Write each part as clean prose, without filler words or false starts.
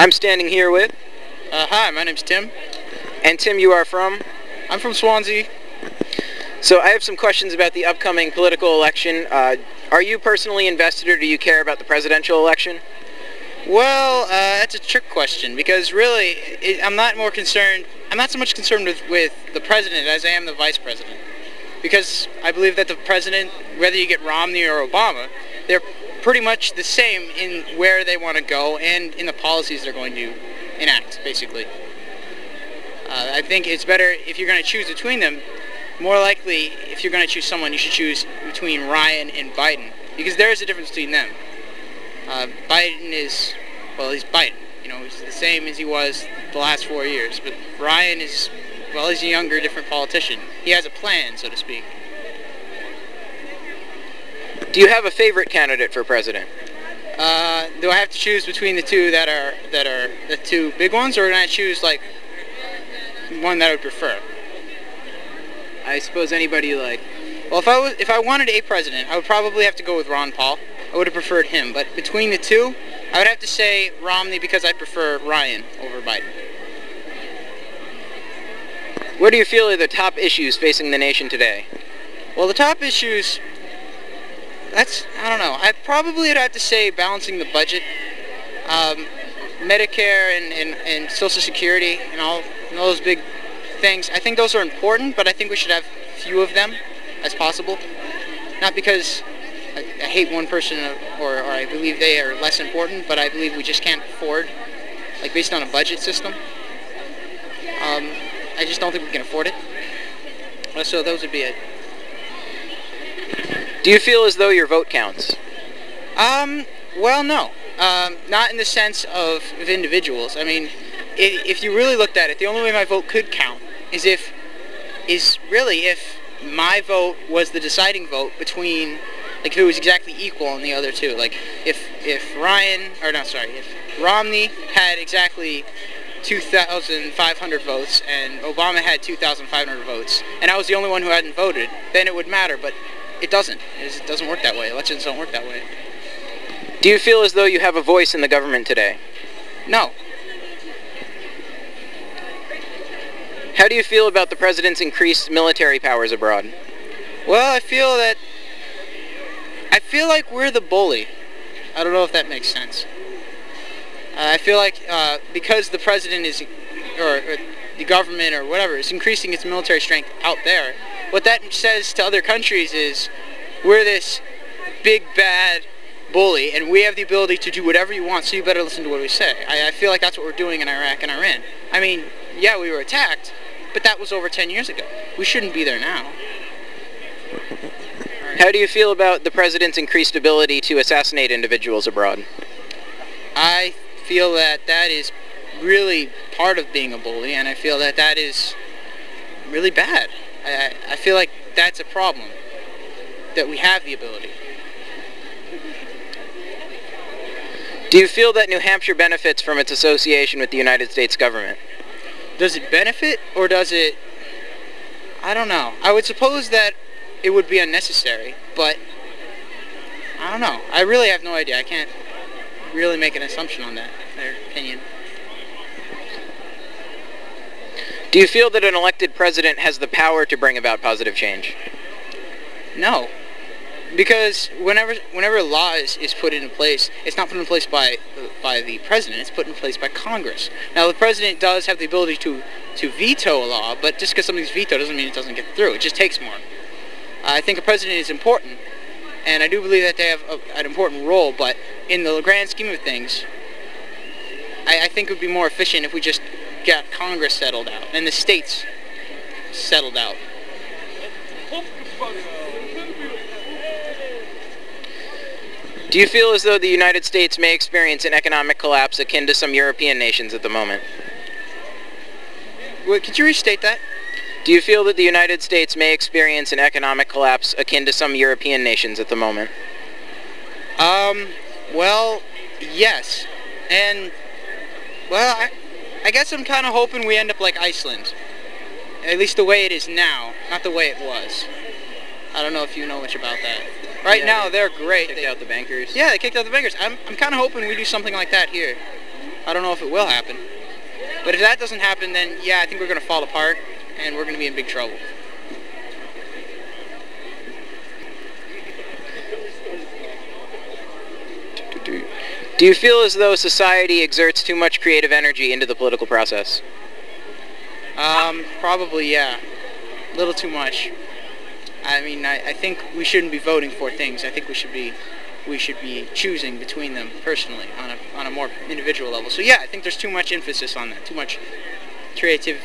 I'm standing here with... Hi, my name's Tim. And Tim, you are from? I'm from Swansea. So I have some questions about the upcoming political election. Are you personally invested, or do you care about the presidential election? Well, that's a trick question, because really, I'm not so much concerned with the president as I am the vice president. Because I believe that the president, whether you get Romney or Obama, they're pretty much the same in where they want to go and in the policies they're going to enact, basically. I think it's better if you're going to choose between them. More likely, if you're going to choose someone, you should choose between Ryan and Biden, because there is a difference between them. Biden is, well, he's Biden. You know, he's the same as he was the last 4 years. But Ryan is, well, he's a younger, different politician. He has a plan, so to speak. Do you have a favorite candidate for president? Do I have to choose between the two that are the two big ones, or can I choose like one that I would prefer? I suppose anybody you like. Well, if I wanted a president, I would probably have to go with Ron Paul. I would have preferred him, but between the two, I would have to say Romney, because I prefer Ryan over Biden. What do you feel are the top issues facing the nation today? Well, the top issues, I don't know. I probably would have to say balancing the budget, Medicare and Social Security and all those big things. I think those are important, but I think we should have few of them as possible. Not because I hate one person or I believe they are less important, but I believe we just can't afford, like based on a budget system. I just don't think we can afford it. So those would be it. Do you feel as though your vote counts? Well, no. Not in the sense of individuals. I mean, if you really looked at it, the only way my vote could count is if my vote was the deciding vote between, like, if it was exactly equal on the other two. Like, if Romney had exactly 2,500 votes and Obama had 2,500 votes, and I was the only one who hadn't voted, then it would matter, but it doesn't. It doesn't work that way. Elections don't work that way. Do you feel as though you have a voice in the government today? No. How do you feel about the president's increased military powers abroad? Well, I feel like we're the bully. I don't know if that makes sense. I feel like because the president is, or the government or whatever, is increasing its military strength out there, what that says to other countries is we're this big bad bully and we have the ability to do whatever you want, so you better listen to what we say. I feel like that's what we're doing in Iraq and Iran. I mean, yeah, we were attacked, but that was over 10 years ago. We shouldn't be there now. How do you feel about the president's increased ability to assassinate individuals abroad? I feel that that is really part of being a bully, and I feel that that is really bad. I feel like that's a problem, that we have the ability. Do you feel that New Hampshire benefits from its association with the United States government? Does it benefit, or does it... I don't know. I would suppose that it would be unnecessary, but I don't know. I really have no idea. I can't really make an assumption on that, their opinion. Do you feel that an elected president has the power to bring about positive change? No. Because whenever law is put into place, it's not put in place by the president, it's put in place by Congress. Now, the president does have the ability to veto a law, but just because something's vetoed doesn't mean it doesn't get through. It just takes more. I think a president is important, and I do believe that they have an important role, but in the grand scheme of things, I think it would be more efficient if we just got Congress settled out, and the states settled out. Do you feel as though the United States may experience an economic collapse akin to some European nations at the moment? Wait, could you restate that? Do you feel that the United States may experience an economic collapse akin to some European nations at the moment? Well, yes. And, well, I guess I'm kind of hoping we end up like Iceland. At least the way it is now, not the way it was. I don't know if you know much about that. Right now, they're great. Kicked out the bankers. Yeah, they kicked out the bankers. I'm kind of hoping we do something like that here. I don't know if it will happen. But if that doesn't happen, then yeah, I think we're going to fall apart, and we're going to be in big trouble. Do you feel as though society exerts too much creative energy into the political process? Probably, yeah. A little too much. I mean, I think we shouldn't be voting for things. I think we should be choosing between them personally on a more individual level. So yeah, I think there's too much emphasis on that, too much creative,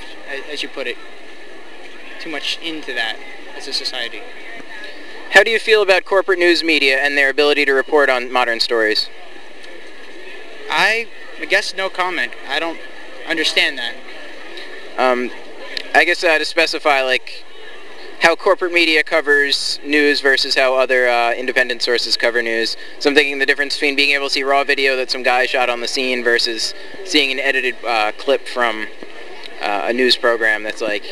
as you put it, too much into that as a society. How do you feel about corporate news media and their ability to report on modern stories? I guess no comment. I don't understand that. I guess to specify, like, how corporate media covers news versus how other independent sources cover news. So I'm thinking the difference between being able to see raw video that some guy shot on the scene versus seeing an edited clip from a news program that's like...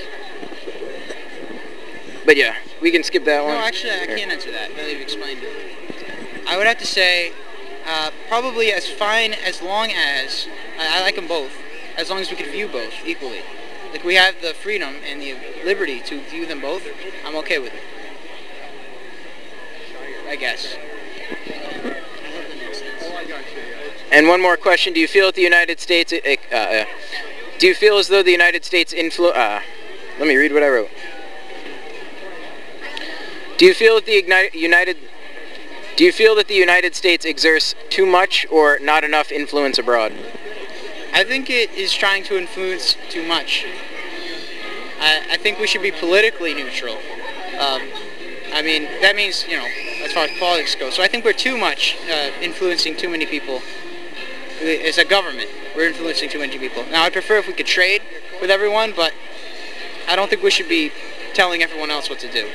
But yeah, we can skip that one. No, actually, I can't answer that, now that you've explained it. I would have to say probably as fine as long as... I like them both, as long as we could view both equally. Like, we have the freedom and the liberty to view them both, I'm okay with it. I guess. And one more question, do you feel that the United States... do you feel as though the United States let me read what I wrote. Do you feel that the United States exerts too much or not enough influence abroad? I think it is trying to influence too much. I think we should be politically neutral. I mean, that means, you know, as far as politics goes. So I think we're too much influencing too many people. As a government, we're influencing too many people. Now, I'd prefer if we could trade with everyone, but I don't think we should be telling everyone else what to do.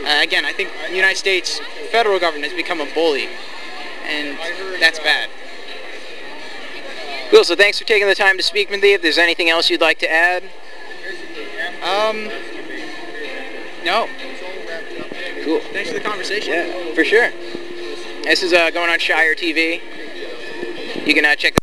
Again, I think the United States federal government has become a bully, and that's bad. Cool, so thanks for taking the time to speak with me. If there's anything else you'd like to add? No. Cool. Thanks for the conversation. Yeah, for sure. This is going on Shire TV. You can check